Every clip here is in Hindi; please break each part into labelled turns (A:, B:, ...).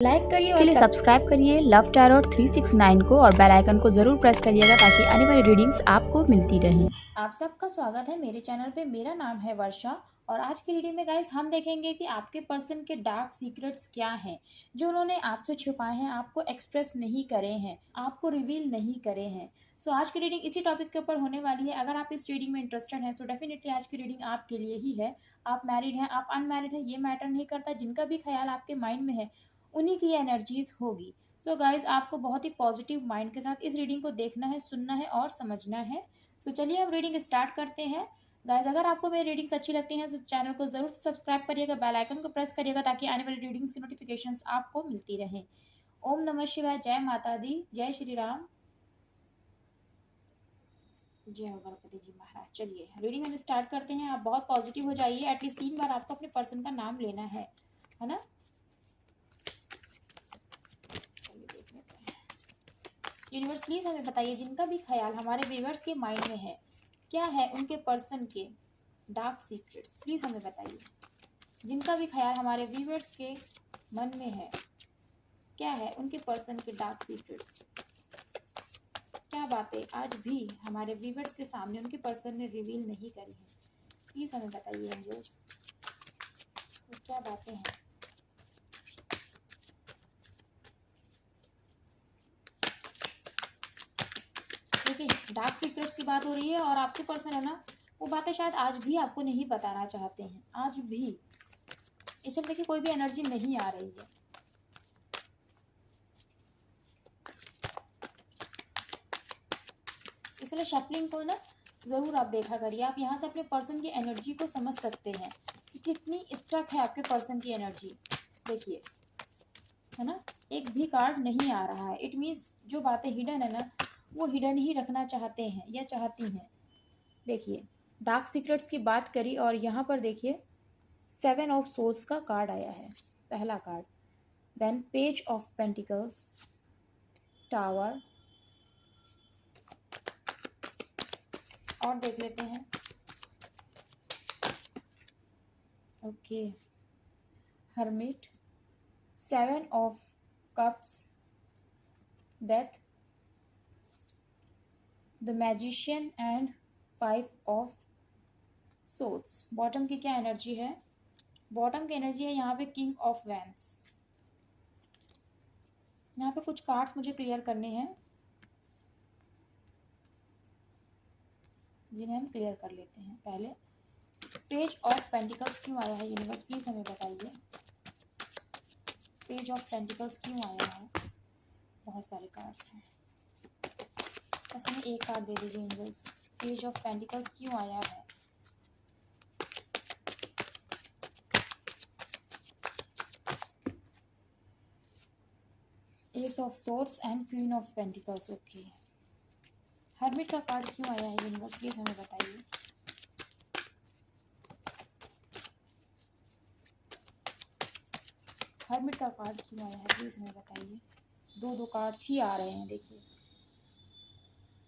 A: लाइक करिए
B: के लिए सब्सक्राइब करिए लव टैरोट 369 को और बेल आइकन को जरूर प्रेस करिएगा ताकि आने वाली रीडिंग्स आपको मिलती रहें।
A: आप सबका स्वागत है मेरे चैनल पे। मेरा नाम है वर्षा और आज की रीडिंग में गाइस हम देखेंगे कि आपके पर्सन के डार्क सीक्रेट्स क्या हैं जो उन्होंने आपसे छुपाए हैं, आपको एक्सप्रेस नहीं करे हैं, आपको रिवील नहीं करे हैं। सो आज की रीडिंग इसी टॉपिक के ऊपर होने वाली है। अगर आप इस रीडिंग में इंटरेस्टेड हैं सो डेफिनेटली आज की रीडिंग आपके लिए ही है। आप मैरिड हैं, आप अनमैरिड हैं, ये मैटर नहीं करता। जिनका भी ख्याल आपके माइंड में है उन्हीं की एनर्जीज होगी। सो गाइज आपको बहुत ही पॉजिटिव माइंड के साथ इस रीडिंग को देखना है, सुनना है और समझना है। तो चलिए अब रीडिंग स्टार्ट करते हैं। गाइज अगर आपको मेरी रीडिंग्स अच्छी लगती हैं तो चैनल को जरूर सब्सक्राइब करिएगा, बेल आइकन को प्रेस करिएगा ताकि आने वाली रीडिंग्स की नोटिफिकेशंस आपको मिलती रहें। ओम नमः शिवाय, जय माता दी, जय श्री राम, जय हो गणपति जी महाराज। चलिए रीडिंग हम स्टार्ट करते हैं। आप बहुत पॉजिटिव हो जाइए। एटलीस्ट 3 बार आपको अपने पर्सन का नाम लेना है ना। चलिए देख लेते हैं। यूनिवर्स प्लीज हमें बताइए जिनका भी ख्याल हमारे व्यूअर्स के माइंड में है, क्या है उनके पर्सन के डार्क सीक्रेट्स, प्लीज हमें बताइए। जिनका भी ख्याल हमारे व्यूअर्स के मन में है, क्या है उनके पर्सन के डार्क सीक्रेट्स, क्या बातें आज भी हमारे व्यूअर्स के सामने उनके पर्सन ने रिवील नहीं करी है, प्लीज हमें बताइए एंजल्स। तो क्या बातें हैं। देखिए डार्क सीक्रेट्स की बात हो रही है और आपके पर्सन है ना, वो बातें शायद आज भी आपको नहीं बताना चाहते हैं, आज भी। इसलिए देखिए कोई भी एनर्जी नहीं आ रही है। इसलिए शफलिंग को ना जरूर आप देखा करिए। आप यहाँ से अपने पर्सन की एनर्जी को समझ सकते हैं कि कितनी स्ट्रक है आपके पर्सन की एनर्जी। देखिए है ना, एक भी कार्ड नहीं आ रहा है। इट मीन्स जो बातें हिडन है ना वो हिडन ही रखना चाहते हैं या चाहती हैं। देखिए डार्क सीक्रेट्स की बात करी और यहाँ पर देखिए 7 ऑफ सोल्स का कार्ड आया है, पहला card. Then page of pentacles, tower, और देख लेते हैं। Okay, hermit, 7 of cups, death, the magician and 5 of souls. Bottom की क्या एनर्जी है? बॉटम की एनर्जी है यहाँ पे किंग ऑफ वैंस। यहाँ पे कुछ कार्ड्स मुझे क्लियर करने हैं जिन्हें हम क्लियर कर लेते हैं। पहले पेज ऑफ पेंटिकल्स क्यों आया है यूनिवर्स, प्लीज हमें बताइए। पेज ऑफ पेंटिकल्स क्यों आया है? बहुत सारे कार्ड्स हैं, बस हमें एक कार्ड दे दीजिए यूनिवर्स। पेज ऑफ पेंटिकल्स क्यों आया है? S of swords and queen of pentacles. Okay, hermit का कार्ड क्यों आया है यूनिवर्स, प्लीज हमें बताइए। हर्मिट का कार्ड क्यों आया है प्लीज हमें बताइए। दो दो कार्ड्स ही आ रहे हैं देखिए,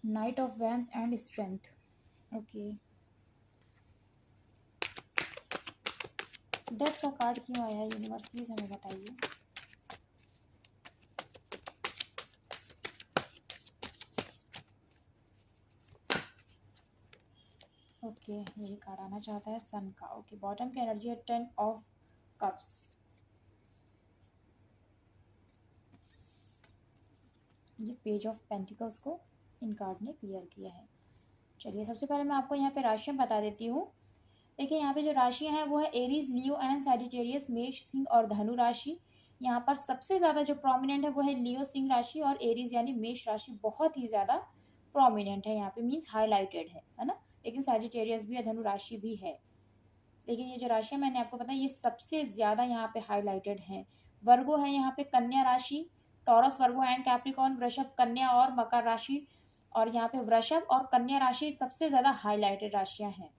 A: night of vents and strength. Okay, death का कार्ड क्यों आया है यूनिवर्स, प्लीज हमें बताइए। ओके, यही कार्ड आना चाहता है, सन का। ओके, बॉटम की एनर्जी है 10 ऑफ कप्स। ये पेज ऑफ पेंटिकल्स को इन कार्ड ने क्लियर किया है। चलिए सबसे पहले मैं आपको यहाँ पे राशियाँ बता देती हूँ। देखिए यहाँ पे जो राशियाँ हैं वो है एरीज, लियो एंड सैजिटेरियस, मेष, सिंह और धनु राशि। यहाँ पर सबसे ज़्यादा जो प्रोमिनेंट है वो है लियो, सिंह राशि, और एरीज यानी मेष राशि बहुत ही ज़्यादा प्रोमिनेंट है यहाँ पे, मीन्स हाईलाइटेड है ना। लेकिन सैजिटेरियस भी है, धनु राशि भी है, लेकिन ये जो राशियाँ मैंने आपको बताया ये सबसे ज़्यादा यहाँ पे हाईलाइटेड हैं। वर्गो है यहाँ पे, कन्या राशि, टॉरस, वर्गो एंड कैप्रिकॉर्न, वृषभ, कन्या और मकर राशि। और यहाँ पे वृषभ और कन्या राशि सबसे ज़्यादा हाईलाइटेड राशियाँ हैं।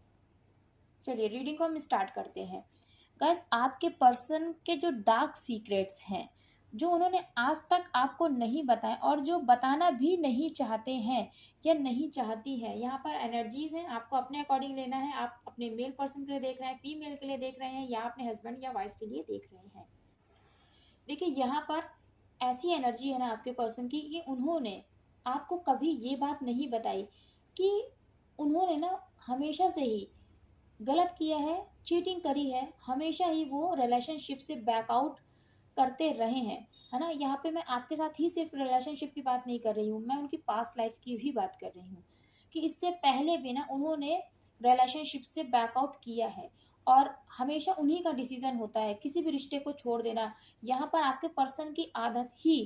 A: चलिए रीडिंग को हम स्टार्ट करते हैं। गाइस आपके पर्सन के जो डार्क सीक्रेट्स हैं, जो उन्होंने आज तक आपको नहीं बताए और जो बताना भी नहीं चाहते हैं या नहीं चाहती है, यहाँ पर एनर्जीज हैं, आपको अपने अकॉर्डिंग लेना है। आप अपने मेल पर्सन के लिए देख रहे हैं, फीमेल के लिए देख रहे हैं, या अपने हस्बैंड या वाइफ के लिए देख रहे हैं। देखिए यहाँ पर ऐसी एनर्जी है ना आपके पर्सन की कि उन्होंने आपको कभी ये बात नहीं बताई कि उन्होंने ना हमेशा से ही गलत किया है, चीटिंग करी है, हमेशा ही वो रिलेशनशिप से बैकआउट करते रहे हैं, है ना? यहाँ पे मैं आपके साथ ही सिर्फ रिलेशनशिप की बात नहीं कर रही हूँ, मैं उनकी पास्ट लाइफ की भी बात कर रही हूँ कि इससे पहले भी ना उन्होंने रिलेशनशिप से बैकआउट किया है और हमेशा उन्हीं का डिसीजन होता है किसी भी रिश्ते को छोड़ देना। यहाँ पर आपके पर्सन की आदत ही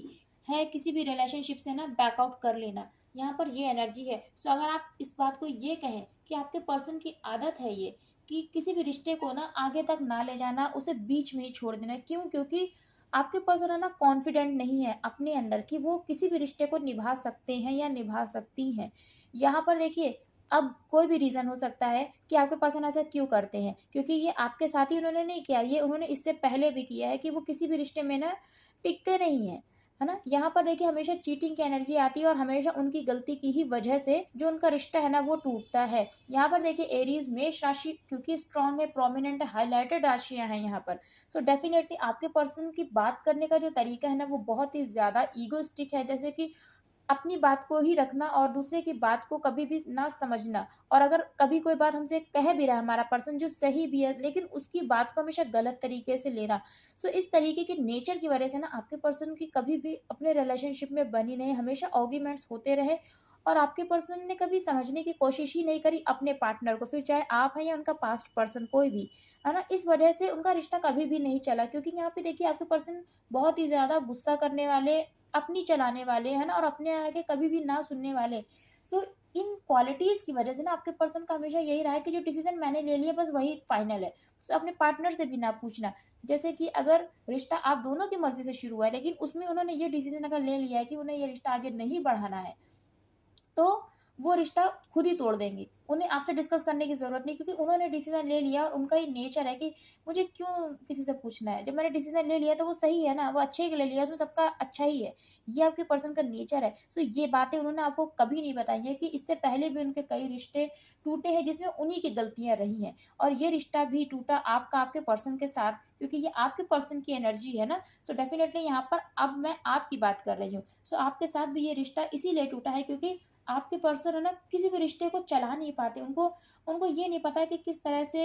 A: है किसी भी रिलेशनशिप से ना बैकआउट कर लेना। यहाँ पर ये एनर्जी है। सो अगर आप इस बात को ये कहें कि आपके पर्सन की आदत है ये कि किसी भी रिश्ते को ना आगे तक ना ले जाना, उसे बीच में ही छोड़ देना। क्यों? क्योंकि आपके पर्सन है ना कॉन्फिडेंट नहीं है अपने अंदर कि वो किसी भी रिश्ते को निभा सकते हैं या निभा सकती हैं। यहाँ पर देखिए, अब कोई भी रीज़न हो सकता है कि आपके पर्सन ऐसा क्यों करते हैं, क्योंकि ये आपके साथ ही उन्होंने नहीं किया, ये उन्होंने इससे पहले भी किया है कि वो किसी भी रिश्ते में ना टिकते नहीं हैं, है ना? यहाँ पर देखिए हमेशा चीटिंग की एनर्जी आती है और हमेशा उनकी गलती की ही वजह से जो उनका रिश्ता है ना वो टूटता है। यहाँ पर देखिए एरीज़ मेष राशि क्योंकि स्ट्रॉन्ग है, प्रोमिनेंट है, हाइलाइटेड राशियाँ हैं यहाँ पर। सो डेफिनेटली आपके पर्सन की बात करने का जो तरीका है ना वो बहुत ही ज़्यादा ईगोइस्टिक है, जैसे कि अपनी बात को ही रखना और दूसरे की बात को कभी भी ना समझना। और अगर कभी कोई बात हमसे कह भी रहा है हमारा पर्सन जो सही भी है, लेकिन उसकी बात को हमेशा गलत तरीके से लेना। सो इस तरीके के नेचर की वजह से ना आपके पर्सन की कभी भी अपने रिलेशनशिप में बनी नहीं, हमेशा आर्ग्यूमेंट्स होते रहे और आपके पर्सन ने कभी समझने की कोशिश ही नहीं करी अपने पार्टनर को, फिर चाहे आप हैं या उनका पास्ट पर्सन कोई भी, है ना? इस वजह से उनका रिश्ता कभी भी नहीं चला, क्योंकि यहाँ पे देखिए आपके पर्सन बहुत ही ज़्यादा गुस्सा करने वाले, अपनी चलाने वाले, है ना? और अपने आगे कभी भी ना सुनने वाले। सो इन क्वालिटीज़ की वजह से ना आपके पर्सन का हमेशा यही रहा है कि जो डिसीज़न मैंने ले लिया बस वही फाइनल है। सो अपने पार्टनर से भी ना पूछना। जैसे कि अगर रिश्ता आप दोनों की मर्ज़ी से शुरू हुआ है, लेकिन उसमें उन्होंने ये डिसीज़न अगर ले लिया है कि उन्हें ये रिश्ता आगे नहीं बढ़ाना है, तो वो रिश्ता खुद ही तोड़ देंगे। उन्हें आपसे डिस्कस करने की ज़रूरत नहीं, क्योंकि उन्होंने डिसीज़न ले लिया और उनका ये नेचर है कि मुझे क्यों किसी से पूछना है? जब मैंने डिसीज़न ले लिया तो वो सही है ना, वो अच्छे के लिए लिया, उसमें सबका अच्छा ही है। ये आपके पर्सन का नेचर है। सो ये बातें उन्होंने आपको कभी नहीं बताई हैं कि इससे पहले भी उनके कई रिश्ते टूटे हैं जिसमें उन्हीं की गलतियाँ रही हैं। और ये रिश्ता भी टूटा आपका आपके पर्सन के साथ, क्योंकि ये आपके पर्सन की एनर्जी है ना। सो डेफ़िनेटली यहाँ पर अब मैं आपकी बात कर रही हूँ। सो आपके साथ भी ये रिश्ता इसीलिए टूटा है क्योंकि आपके पर्सन है ना किसी भी रिश्ते को चला नहीं पाते। उनको उनको ये नहीं पता कि किस तरह से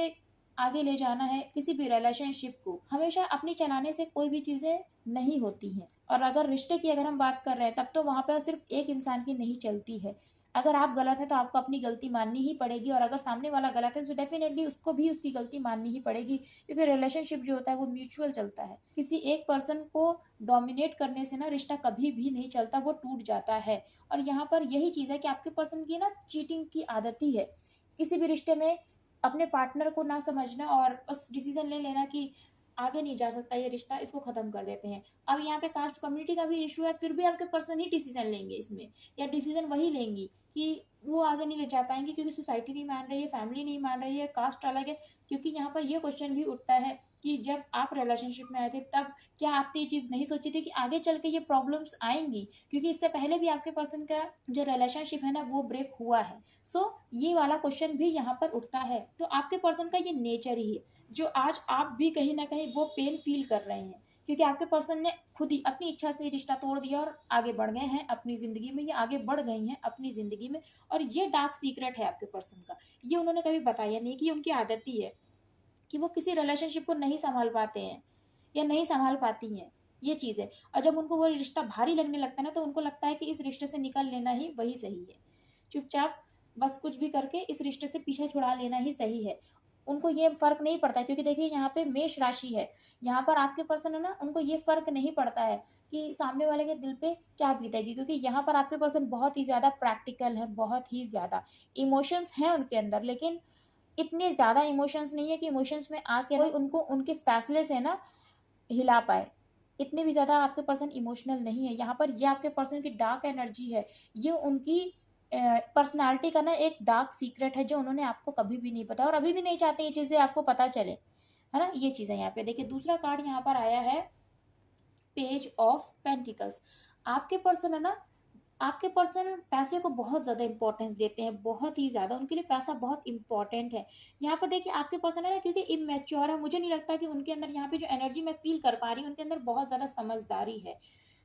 A: आगे ले जाना है किसी भी रिलेशनशिप को। हमेशा अपनी चलाने से कोई भी चीज़ें नहीं होती हैं। और अगर रिश्ते की अगर हम बात कर रहे हैं तब तो वहाँ पे सिर्फ़ एक इंसान की नहीं चलती है। अगर आप गलत हैं तो आपको अपनी गलती माननी ही पड़ेगी, और अगर सामने वाला गलत है तो डेफ़िनेटली उसको भी उसकी गलती माननी ही पड़ेगी, क्योंकि रिलेशनशिप जो होता है वो म्यूचुअल चलता है। किसी एक पर्सन को डोमिनेट करने से ना रिश्ता कभी भी नहीं चलता, वो टूट जाता है। और यहाँ पर यही चीज़ है कि आपके पर्सन की ना चीटिंग की आदत ही है। किसी भी रिश्ते में अपने पार्टनर को ना समझना और बस डिसीज़न ले लेना कि आगे नहीं जा सकता ये रिश्ता, इसको ख़त्म कर देते हैं। अब यहाँ पे कास्ट कम्युनिटी का भी इश्यू है, फिर भी आपके पर्सन ही डिसीज़न लेंगे इसमें, या डिसीज़न वही लेंगी कि वो आगे नहीं ले जा पाएँगे क्योंकि सोसाइटी नहीं मान रही है, फैमिली नहीं मान रही है, कास्ट अलग है। क्योंकि यहाँ पर ये क्वेश्चन भी उठता है कि जब आप रिलेशनशिप में आए थे तब क्या आपने ये चीज़ नहीं सोची थी कि आगे चल के ये प्रॉब्लम्स आएँगी? क्योंकि इससे पहले भी आपके पर्सन का जो रिलेशनशिप है ना वो ब्रेक हुआ है। सो ये वाला क्वेश्चन भी यहाँ पर उठता है। तो आपके पर्सन का ये नेचर ही है, जो आज आप भी कहीं न कहीं वो पेन फ़ील कर रहे हैं। क्योंकि आपके पर्सन ने खुद ही अपनी इच्छा से रिश्ता तोड़ दिया और आगे बढ़ गए हैं अपनी ज़िंदगी में, या आगे बढ़ गई हैं अपनी ज़िंदगी में। और ये डार्क सीक्रेट है आपके पर्सन का। ये उन्होंने कभी बताया नहीं कि ये उनकी आदत ही है कि वो किसी रिलेशनशिप को नहीं सँभाल पाते हैं या नहीं सँभाल पाती हैं, ये चीज़ है। और जब उनको वो रिश्ता भारी लगने लगता है ना, तो उनको लगता है कि इस रिश्ते से निकल लेना ही वही सही है। चुपचाप बस कुछ भी करके इस रिश्ते से पीछा छुड़ा लेना ही सही है। उनको ये फ़र्क नहीं पड़ता, क्योंकि देखिए यहाँ पे मेष राशि है। यहाँ पर आपके पर्सन है ना, उनको ये फ़र्क नहीं पड़ता है कि सामने वाले के दिल पे क्या बीतेगी, क्योंकि यहाँ पर आपके पर्सन बहुत ही ज़्यादा प्रैक्टिकल है, बहुत ही ज़्यादा। इमोशंस हैं उनके अंदर, लेकिन इतने ज़्यादा इमोशंस नहीं है कि इमोशंस में आके कोई उनको उनके फैसले से ना हिला पाए। इतने भी ज़्यादा आपके पर्सन इमोशनल नहीं है। यहाँ पर ये आपके पर्सन की डार्क एनर्जी है। ये उनकी पर्सनैलिटी का ना एक डार्क सीक्रेट है जो उन्होंने आपको कभी भी नहीं बताया और अभी भी नहीं चाहते ये चीज़ें आपको पता चले। है ना? ये चीज़ है यहाँ पे। देखिए दूसरा कार्ड यहाँ पर आया है पेज ऑफ पेंटिकल्स। आपके पर्सन है ना आपके पर्सन पैसे को बहुत ज़्यादा इंपॉर्टेंस देते हैं, बहुत ही ज़्यादा, उनके लिए पैसा बहुत इंपॉर्टेंट है। यहाँ पर देखिए आपके पर्सन है ना, क्योंकि इमैच्योर है, मुझे नहीं लगता कि उनके अंदर यहाँ पे जो एनर्जी मैं फ़ील कर पा रही हूँ, उनके अंदर बहुत ज़्यादा समझदारी है।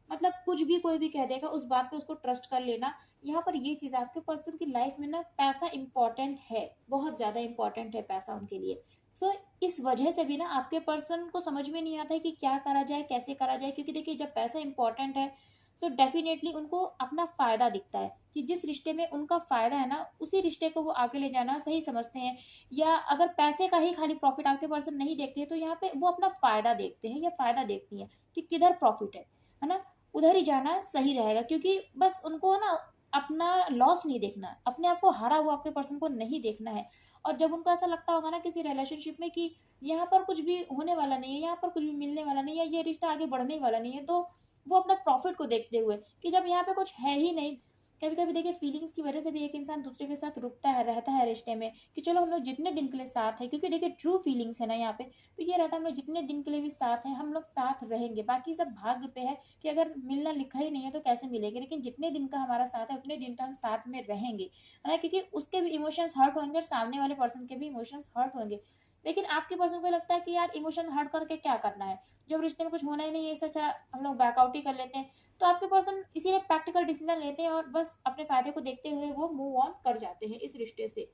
A: मतलब कुछ भी कोई भी कह देगा, उस बात पे उसको ट्रस्ट कर लेना। यहाँ पर ये चीज़ है, आपके पर्सन की लाइफ़ में ना पैसा इम्पोर्टेंट है, बहुत ज़्यादा इम्पोर्टेंट है पैसा उनके लिए। सो इस वजह से भी ना आपके पर्सन को समझ में नहीं आता है कि क्या करा जाए, कैसे करा जाए, क्योंकि देखिए जब पैसा इम्पोर्टेंट है, सो डेफ़िनेटली उनको अपना फ़ायदा दिखता है कि जिस रिश्ते में उनका फ़ायदा है ना, उसी रिश्ते को वो आगे ले जाना सही समझते हैं। या अगर पैसे का ही खाली प्रॉफ़िट आपके पर्सन नहीं देखते हैं, तो यहाँ पे वो अपना फ़ायदा देखते हैं या फ़ायदा देखती हैं कि किधर प्रॉफ़िट है ना? उधर ही जाना सही रहेगा, क्योंकि बस उनको ना अपना लॉस नहीं देखना है, अपने आप को हारा हुआ आपके पर्सन को नहीं देखना है। और जब उनको ऐसा लगता होगा ना किसी रिलेशनशिप में कि यहाँ पर कुछ भी होने वाला नहीं है, यहाँ पर कुछ भी मिलने वाला नहीं है, ये रिश्ता आगे बढ़ने वाला नहीं है, तो वो अपना प्रॉफिट को देखते हुए कि जब यहाँ पे कुछ है ही नहीं। कभी कभी देखिए फीलिंग्स की वजह से भी एक इंसान दूसरे के साथ रुकता है, रहता है रिश्ते में कि चलो हम लोग जितने दिन के लिए साथ है, क्योंकि देखिए ट्रू फीलिंग्स है ना यहाँ पे, तो ये रहता है हम लोग जितने दिन के लिए भी साथ हैं हम लोग साथ रहेंगे, बाकी सब भाग्य पे है कि अगर मिलना लिखा ही नहीं है तो कैसे मिलेंगे, लेकिन जितने दिन का हमारा साथ है उतने दिन तो हम साथ में रहेंगे, है ना? क्योंकि उसके भी इमोशंस हर्ट होंगे और सामने वाले पर्सन के भी इमोशंस हर्ट होंगे। लेकिन आपके पर्सन को लगता है कि यार इमोशन हर्ट करके क्या करना है, जब रिश्ते में कुछ होना ही नहीं है, इससे अच्छा हम लोग बैकआउट ही कर लेते हैं। तो आपके पर्सन इसीलिए प्रैक्टिकल डिसीजन लेते हैं और बस अपने फायदे को देखते हुए वो मूव ऑन कर जाते हैं इस रिश्ते से,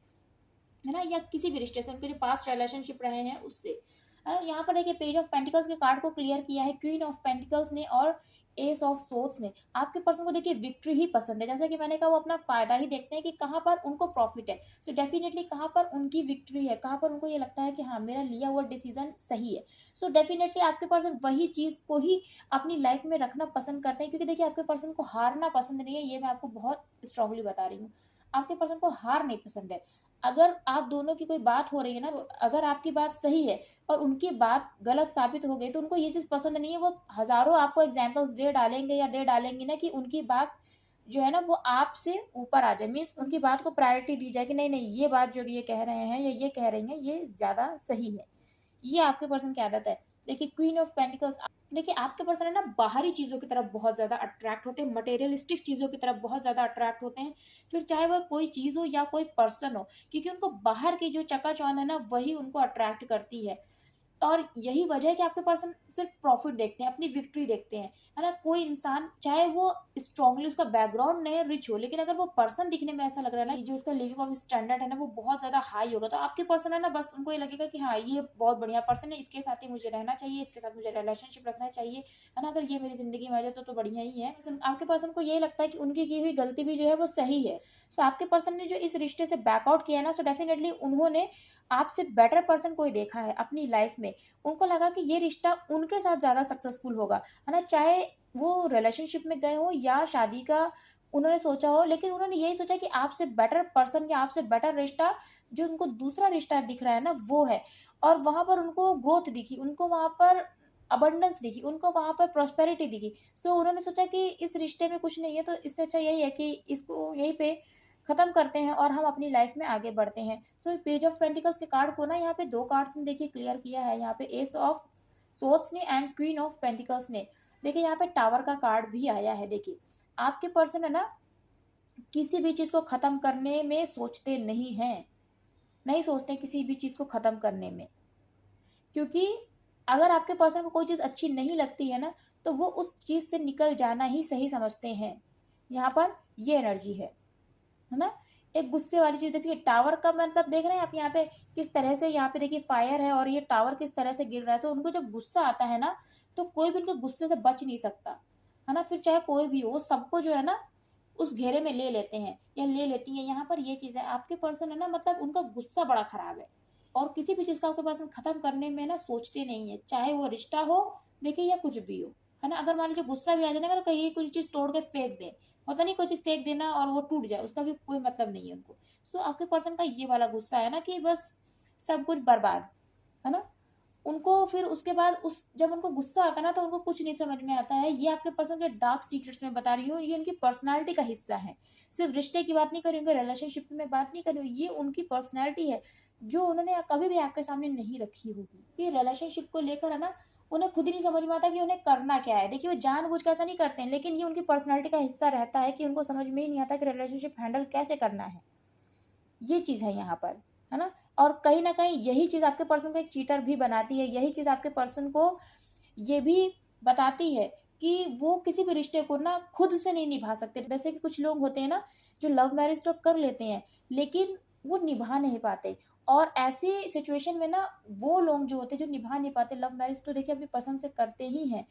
A: है ना? या किसी भी रिश्ते से, उनके जो पास्ट रिलेशनशिप रहे हैं उससे। यहाँ पर देखिए पेज ऑफ पेंटिकल्स के कार्ड को क्लियर किया है क्वीन ऑफ पेंटिकल्स ने और एस ऑफ सोर्ड्स ने। आपके पर्सन को देखिए विक्ट्री ही पसंद है, जैसा कि मैंने कहा वो अपना फायदा ही देखते हैं कि कहाँ पर उनको प्रॉफिट है। सो डेफिनेटली कहाँ पर उनकी विक्ट्री है, कहाँ पर उनको ये लगता है कि हाँ मेरा लिया हुआ डिसीजन सही है। सो डेफिनेटली आपके पर्सन वही चीज़ को ही अपनी लाइफ में रखना पसंद करते हैं, क्योंकि देखिए आपके पर्सन को हारना पसंद नहीं है, ये मैं आपको बहुत स्ट्रांगली बता रही हूँ। आपके पर्सन को हार नहीं पसंद है। अगर आप दोनों की कोई बात हो रही है ना, तो अगर आपकी बात सही है और उनकी बात गलत साबित हो गई, तो उनको ये चीज़ पसंद नहीं है। वो हज़ारों आपको एग्ज़ाम्पल्स दे डालेंगे या दे डालेंगी ना कि उनकी बात जो है ना वो आपसे ऊपर आ जाए, मीन्स उनकी बात को प्रायोरिटी दी जाए कि नहीं, नहीं ये बात जो ये कह रहे हैं या ये कह रही हैं ये ज़्यादा सही है। ये आपके पर्सन की आदत है। देखिए क्वीन ऑफ पेंटिकल्स, देखिए आपके पर्सन है ना बाहरी चीज़ों की तरफ बहुत ज़्यादा अट्रैक्ट होते हैं, मटेरियलिस्टिक चीज़ों की तरफ बहुत ज़्यादा अट्रैक्ट होते हैं। फिर चाहे वह कोई चीज़ हो या कोई पर्सन हो, क्योंकि उनको बाहर की जो चकाचौंध है ना वही उनको अट्रैक्ट करती है। और यही वजह है कि आपके पर्सन सिर्फ प्रॉफिट देखते हैं, अपनी विक्ट्री देखते हैं, है ना? कोई इंसान चाहे वो स्ट्रांगली उसका बैकग्राउंड नहीं रिच हो, लेकिन अगर वो पर्सन दिखने में ऐसा लग रहा है ना कि जो उसका लिविंग ऑफ स्टैंडर्ड है ना वो बहुत ज़्यादा हाई होगा, तो आपके पर्सन है ना बस उनको ये लगेगा कि हाँ ये बहुत बढ़िया पर्सन है, इसके साथ ही मुझे रहना चाहिए, इसके साथ मुझे रिलेशनशिप रखना चाहिए, है ना? अगर ये मेरी ज़िंदगी में आ जाए तो बढ़िया ही है। आपके पर्सन को यही लगता है कि उनकी की हुई गलती भी जो है वो सही है। सो आपके पर्सन ने जो इस रिश्ते से बैकआउट किया है ना, सो डेफिनेटली उन्होंने आपसे बेटर पर्सन कोई देखा है अपनी लाइफ में। उनको लगा कि ये रिश्ता उनके साथ ज़्यादा सक्सेसफुल होगा, है ना? चाहे वो रिलेशनशिप में गए हों या शादी का उन्होंने सोचा हो, लेकिन उन्होंने यही सोचा कि आपसे बेटर पर्सन या आपसे बेटर रिश्ता जो उनको दूसरा रिश्ता दिख रहा है ना वो है। और वहाँ पर उनको ग्रोथ दिखी, उनको वहाँ पर अबंडेंस दिखी, उनको वहाँ पर प्रॉस्पेरिटी दिखी। सो उन्होंने सोचा कि इस रिश्ते में कुछ नहीं है, तो इससे अच्छा यही है कि इसको यहीं पे खत्म करते हैं और हम अपनी लाइफ में आगे बढ़ते हैं। सो पेज ऑफ पेंटिकल्स के कार्ड को ना यहाँ पे 2 कार्ड्स ने देखिए क्लियर किया है। यहाँ पे एस ऑफ सोर्ड्स ने एंड क्वीन ऑफ पेंटिकल्स ने। देखिए यहाँ पे टावर का कार्ड भी आया है। देखिए आपके पर्सन है ना किसी भी चीज़ को ख़त्म करने में सोचते नहीं हैं, नहीं सोचते किसी भी चीज़ को ख़त्म करने में। क्योंकि अगर आपके पर्सन को कोई चीज़ अच्छी नहीं लगती है ना, तो वो उस चीज़ से निकल जाना ही सही समझते हैं। यहाँ पर ये एनर्जी है ना? एक गुस्से वाली चीज़, जैसे कि टावर का मतलब देख रहे हैं आप यहाँ पे किस तरह से, यहाँ पे देखिए फायर है और ये टावर किस तरह से गिर रहा है। तो उनको जब गुस्सा आता है ना, तो कोई भी उनके गुस्से से बच नहीं सकता, है ना? फिर चाहे कोई भी हो, सबको जो है ना उस घेरे में ले लेते हैं या ले लेती हैं। यहाँ पर ये चीज़ है, आपके पर्सन है ना मतलब उनका गुस्सा बड़ा खराब है और किसी भी चीज़ का आपके पर्सन खत्म करने में ना सोचते नहीं है, चाहे वो रिश्ता हो देखिए या कुछ भी हो, है ना? अगर मान लीजिए गुस्सा भी आ जाए ना, अगर कहीं कुछ चीज़ तोड़ के फेंक दें, होता नहीं कोई चीज़ फेंक देना और वो टूट जाए, उसका भी कोई मतलब नहीं है उनको। तो आपके पर्सन का ये वाला गुस्सा है ना कि बस सब कुछ बर्बाद, है ना? उनको फिर उसके बाद उस जब उनको गुस्सा आता है ना तो उनको कुछ नहीं समझ में आता है। ये आपके पर्सन के डार्क सीक्रेट्स में बता रही हूँ, ये उनकी पर्सनैलिटी का हिस्सा है। सिर्फ रिश्ते की बात नहीं कर रही हूँ, उनके रिलेशनशिप की मैं बात नहीं कर रही हूँ, ये उनकी पर्सनैलिटी है जो उन्होंने कभी भी आपके सामने नहीं रखी होगी। ये रिलेशनशिप को लेकर है ना उन्हें खुद ही नहीं समझ में आता कि उन्हें करना क्या है। देखिए वो जानबूझ के ऐसा नहीं करते हैं, लेकिन ये उनकी पर्सनैलिटी का हिस्सा रहता है कि उनको समझ में ही नहीं आता कि रिलेशनशिप हैंडल कैसे करना है। ये चीज़ है यहाँ पर, है ना? और कहीं न कहीं यही चीज़ आपके पर्सन को एक चीटर भी बनाती है, यही चीज़ आपके पर्सन को ये भी बताती है कि वो किसी भी रिश्ते को ना खुद से नहीं निभा सकते। जैसे कि कुछ लोग होते हैं ना, जो लव मैरिज तो कर लेते हैं, लेकिन वो निभा नहीं पाते। और ऐसी सिचुएशन में ना वो लोग जो होते हैं, जो निभा नहीं पाते लव मैरिज, तो देखिए अपनी पसंद से करते ही हैं।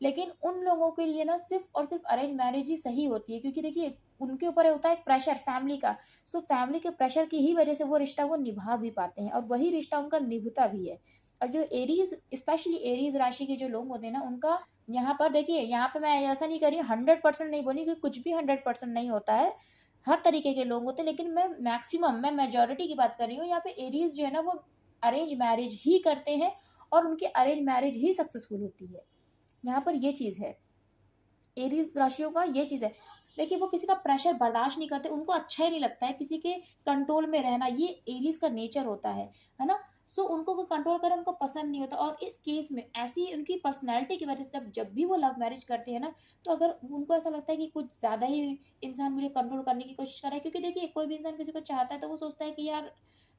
A: लेकिन उन लोगों के लिए ना सिर्फ़ और सिर्फ़ अरेंज मैरिज ही सही होती है, क्योंकि देखिए उनके ऊपर होता है एक प्रेशर फैमिली का। सो फैमिली के प्रेशर की ही वजह से वो रिश्ता वो निभा भी पाते हैं, और वही रिश्ता उनका निभता भी है। और जो एरीज़, स्पेशली एरीज़ राशि के जो लोग होते हैं ना, उनका यहाँ पर देखिए, यहाँ पे मैं ऐसा नहीं कर रही हूँ, 100% नहीं बोली, क्योंकि कुछ भी 100% नहीं होता है। हर तरीके के लोग होते हैं, लेकिन मैं मेजॉरिटी की बात कर रही हूँ। यहाँ पे एरीज़ जो है ना, वो अरेंज मैरिज ही करते हैं, और उनकी अरेंज मैरिज ही सक्सेसफुल होती है। यहाँ पर ये चीज़ है, एरीज राशियों का ये चीज़ है। देखिए वो किसी का प्रेशर बर्दाश्त नहीं करते, उनको अच्छा ही नहीं लगता है किसी के कंट्रोल में रहना, ये एरीज का नेचर होता है ना? सो उनको कोई कंट्रोल करे उनको पसंद नहीं होता, और इस केस में ऐसी उनकी पर्सनैलिटी की वजह से जब भी वो लव मैरिज करते हैं ना, तो अगर उनको ऐसा लगता है कि कुछ ज़्यादा ही इंसान मुझे कंट्रोल करने की कोशिश कर रहा है, क्योंकि देखिए कोई भी इंसान किसी को चाहता है तो वो सोचता है कि यार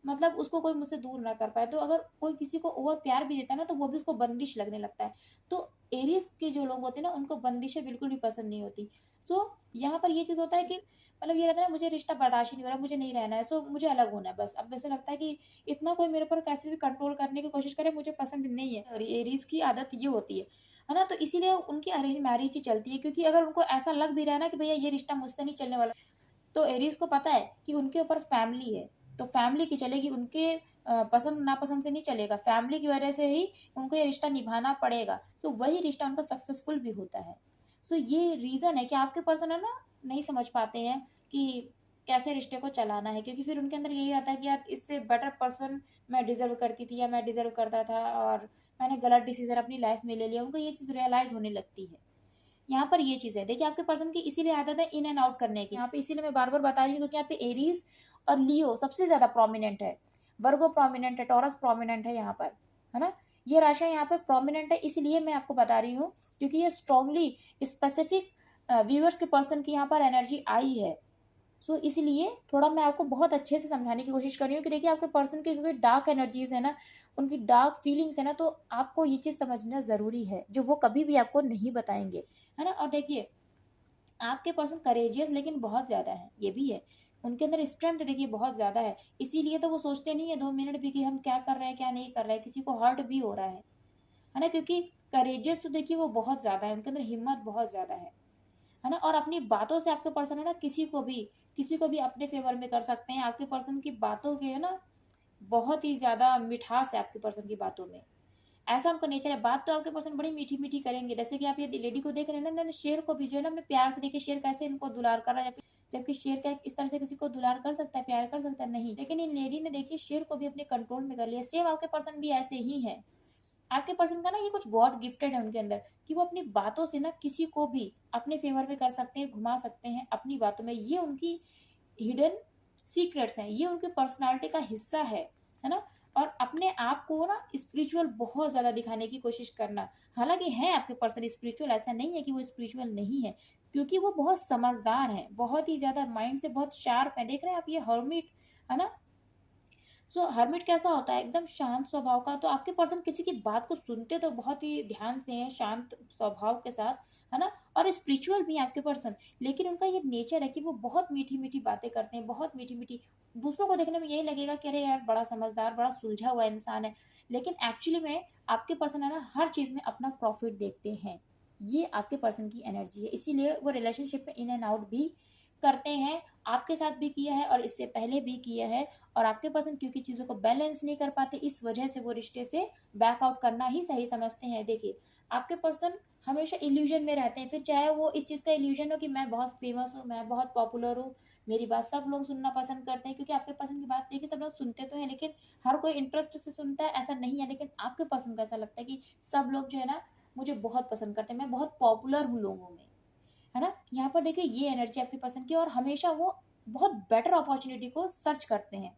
A: मतलब उसको कोई मुझसे दूर ना कर पाए। तो अगर कोई किसी को ओवर प्यार भी देता है ना, तो वो भी उसको बंदिश लगने लगता है। तो एरीज के जो लोग होते हैं ना, उनको बंदिशें बिल्कुल भी पसंद नहीं होती। सो यहाँ पर ये चीज़ होता है कि मतलब ये रहता है ना, मुझे रिश्ता बर्दाश्त ही नहीं हो रहा, मुझे नहीं रहना है, सो मुझे अलग होना है बस। अब ऐसा लगता है कि इतना कोई मेरे ऊपर कैसे भी कंट्रोल करने की कोशिश करे, मुझे पसंद नहीं है। और एरीज की आदत ये होती है ना? तो इसीलिए उनकी अरेंज मैरिज ही चलती है, क्योंकि अगर उनको ऐसा लग भी रहा है ना कि भैया ये रिश्ता मुझसे नहीं चलने वाला, तो एरीज को पता है कि उनके ऊपर फैमिली है, तो फैमिली की चलेगी, उनके पसंद नापसंद से नहीं चलेगा, फैमिली की वजह से ही उनको ये रिश्ता निभाना पड़ेगा, तो वही रिश्ता उनका सक्सेसफुल भी होता है। सो ये रीज़न है कि आपके पर्सन है ना, नहीं समझ पाते हैं कि कैसे रिश्ते को चलाना है, क्योंकि फिर उनके अंदर यही आता है कि यार इससे बेटर पर्सन मैं डिजर्व करती थी, या मैं डिजर्व करता था, और मैंने गलत डिसीजन अपनी लाइफ में ले लिया, उनको ये चीज़ रियलाइज होने लगती है। यहाँ पर ये चीज़ है, देखिए आपके पर्सन की इसीलिए आदत है इन एंड आउट करने की। यहाँ पे इसीलिए मैं बार बार बता रही हूँ, क्योंकि यहाँ पे एरीज और लियो सबसे ज्यादा प्रोमिनेंट है, वर्गो प्रोमिनेंट है, टॉरस प्रोमिनेंट है यहाँ पर, है ना? ये राशियां यहाँ पर प्रोमिनेंट है, इसलिए मैं आपको बता रही हूँ, क्योंकि ये स्ट्रांगली स्पेसिफिक व्यूअर्स के पर्सन की यहाँ पर एनर्जी आई है। सो इसलिए थोड़ा मैं आपको बहुत अच्छे से समझाने की कोशिश कर रही हूँ कि देखिए आपके पर्सन की क्योंकि डार्क एनर्जीज है ना, उनकी डार्क फीलिंग्स है ना, तो आपको ये चीज़ समझना ज़रूरी है, जो वो कभी भी आपको नहीं बताएंगे, है ना? और देखिए आपके पर्सन करेजियस लेकिन बहुत ज़्यादा है, ये भी है। उनके अंदर स्ट्रेंथ देखिए बहुत ज़्यादा है, इसीलिए तो वो सोचते नहीं है 2 मिनट भी कि हम क्या कर रहे हैं क्या नहीं कर रहे हैं, किसी को हर्ट भी हो रहा है ना? क्योंकि करेजियस तो देखिए वो बहुत ज़्यादा है, उनके अंदर हिम्मत बहुत ज़्यादा है ना? और अपनी बातों से आपके पर्सन है ना, किसी को भी अपने फेवर में कर सकते हैं। आपके पर्सन की बातों के है ना, बहुत ही ज़्यादा मिठास है आपके पर्सन की बातों में, ऐसा उनका नेचर है। बात तो आपके पर्सन बड़ी मीठी-मीठी करेंगे, जैसे कि आप ये लेडी को देख रहे हैं ना, इन्होंने शेर को भी जो है ना अपने प्यार से, देखिए शेर कैसे इनको दुलार कर रहा है, जबकि शेर क्या इस तरह से किसी को दुलार कर सकता है, प्यार कर सकता है? नहीं। लेकिन इन लेडी ने देखिए शेर को भी अपने कंट्रोल में कर लिया। सेम आपके पर्सन भी ऐसे ही हैं। आपके पर्सन का ना ये कुछ गॉड गिफ्टेड है उनके अंदर, कि वो अपनी बातों से ना किसी को भी अपने फेवर में कर सकते हैं, घुमा सकते हैं अपनी बातों में। ये उनकी हिडन सीक्रेट्स हैं, ये उनकी पर्सनालिटी का हिस्सा है ना? और अपने आप को ना स्पिरिचुअल बहुत ज़्यादा दिखाने की कोशिश करना। हालाँकि हैं आपके पर्सन स्पिरिचुअल, ऐसा नहीं है कि वो स्पिरिचुअल नहीं है, क्योंकि वो बहुत समझदार हैं, बहुत ही ज़्यादा माइंड से बहुत शार्प हैं। देख रहे हैं आप ये हर्मिट, है ना? सो हर्मिट कैसा होता है? एकदम शांत स्वभाव का। तो आपके पर्सन किसी की बात को सुनते तो बहुत ही ध्यान से हैं, शांत स्वभाव के साथ, है ना? और स्पिरिचुअल भी है आपके पर्सन, लेकिन उनका ये नेचर है कि वो बहुत मीठी-मीठी बातें करते हैं, बहुत मीठी-मीठी। दूसरों को देखने में यही लगेगा कि अरे यार बड़ा समझदार, बड़ा सुलझा हुआ इंसान है, लेकिन एक्चुअली में आपके पर्सन है ना, हर चीज़ में अपना प्रॉफिट देखते हैं। ये आपके पर्सन की एनर्जी है, इसीलिए वो रिलेशनशिप में इन एंड आउट भी करते हैं। आपके साथ भी किया है और इससे पहले भी किया है। और आपके पर्सन क्योंकि चीज़ों को बैलेंस नहीं कर पाते, इस वजह से वो रिश्ते से बैक आउट करना ही सही समझते हैं। देखिए आपके पर्सन हमेशा इल्यूजन में रहते हैं, फिर चाहे वो इस चीज़ का इल्यूजन हो कि मैं बहुत फेमस हूँ, मैं बहुत पॉपुलर हूँ, मेरी बात सब लोग सुनना पसंद करते हैं, क्योंकि आपके पर्सन की बात देखिए सब लोग सुनते तो हैं, लेकिन हर कोई इंटरेस्ट से सुनता है ऐसा नहीं है। लेकिन आपके पर्सन को ऐसा लगता है कि सब लोग जो है ना मुझे बहुत पसंद करते हैं, मैं बहुत पॉपुलर हूँ लोगों में, है ना? यहाँ पर देखिए ये एनर्जी आपके पर्सन की, और हमेशा वो बहुत बेटर अपॉर्चुनिटी को सर्च करते हैं।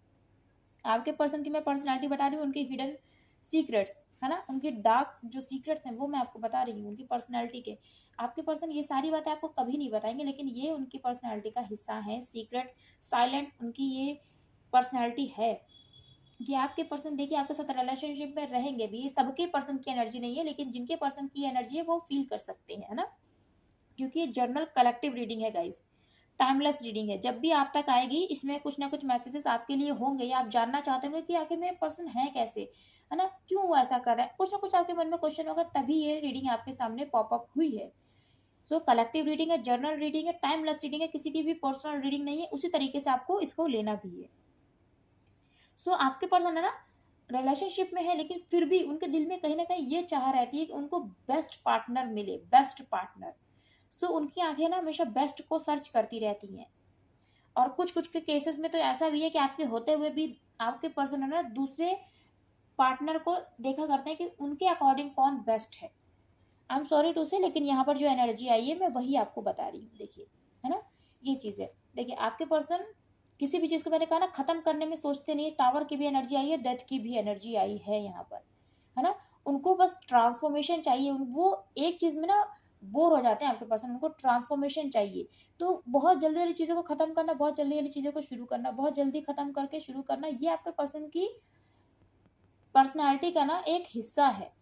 A: आपके पर्सन की मैं पर्सनैलिटी बता रही हूँ, उनकी हिडन सीक्रेट्स, है ना, उनकी डार्क जो सीक्रेट्स हैं वो मैं आपको बता रही हूँ उनकी पर्सनैलिटी के। आपके पर्सन ये सारी बातें आपको कभी नहीं बताएंगे, लेकिन ये उनकी पर्सनैलिटी का हिस्सा है। सीक्रेट, साइलेंट उनकी ये पर्सनैलिटी है कि आपके पर्सन देखिए आपके साथ रिलेशनशिप में रहेंगे भी। ये सबके पर्सन की एनर्जी नहीं है, लेकिन जिनके पर्सन की एनर्जी है वो फील कर सकते हैं, है ना, क्योंकि ये जर्नल कलेक्टिव रीडिंग है गाइस, टाइमलेस रीडिंग है। जब भी आप तक आएगी इसमें कुछ ना कुछ मैसेजेस आपके लिए होंगे, या आप जानना चाहते होंगे कि आखिर मेरे पर्सन है कैसे, है ना, क्यों वो ऐसा कर रहा है, कुछ ना कुछ आपके मन में क्वेश्चन होगा, तभी ये रीडिंग आपके सामने पॉप अप हुई है। सो कलेक्टिव रीडिंग है, जर्नल रीडिंग है, टाइमलेस रीडिंग है, किसी की भी पर्सनल रीडिंग नहीं है। उसी तरीके से आपको इसको लेना भी है। सो आपके पर्सन है ना रिलेशनशिप में है, लेकिन फिर भी उनके दिल में कहीं ना कहीं ये चाह रहती है कि उनको बेस्ट पार्टनर मिले, बेस्ट पार्टनर। सो उनकी आंखें ना हमेशा बेस्ट को सर्च करती रहती हैं। और कुछ कुछ के केसेस में तो ऐसा भी है कि आपके होते हुए भी आपके पर्सन है ना दूसरे पार्टनर को देखा करते हैं कि उनके अकॉर्डिंग कौन बेस्ट है। आई एम सॉरी टू से, लेकिन यहाँ पर जो एनर्जी आई है मैं वही आपको बता रही हूँ, देखिए, है ना, ये चीज़ है। देखिए आपके पर्सन किसी भी चीज़ को, मैंने कहा ना, खत्म करने में सोचते नहीं है। टावर की भी एनर्जी आई है, डेथ की भी एनर्जी आई है यहाँ पर, है ना। उनको बस ट्रांसफॉर्मेशन चाहिए। वो एक चीज़ में ना बोर हो जाते हैं आपके पर्सन, उनको ट्रांसफॉर्मेशन चाहिए। तो बहुत जल्दी वाली चीज़ों को खत्म करना, बहुत जल्दी वाली चीज़ों को शुरू करना, बहुत जल्दी खत्म करके शुरू करना, ये आपके पर्सन की पर्सनैलिटी का ना एक हिस्सा है।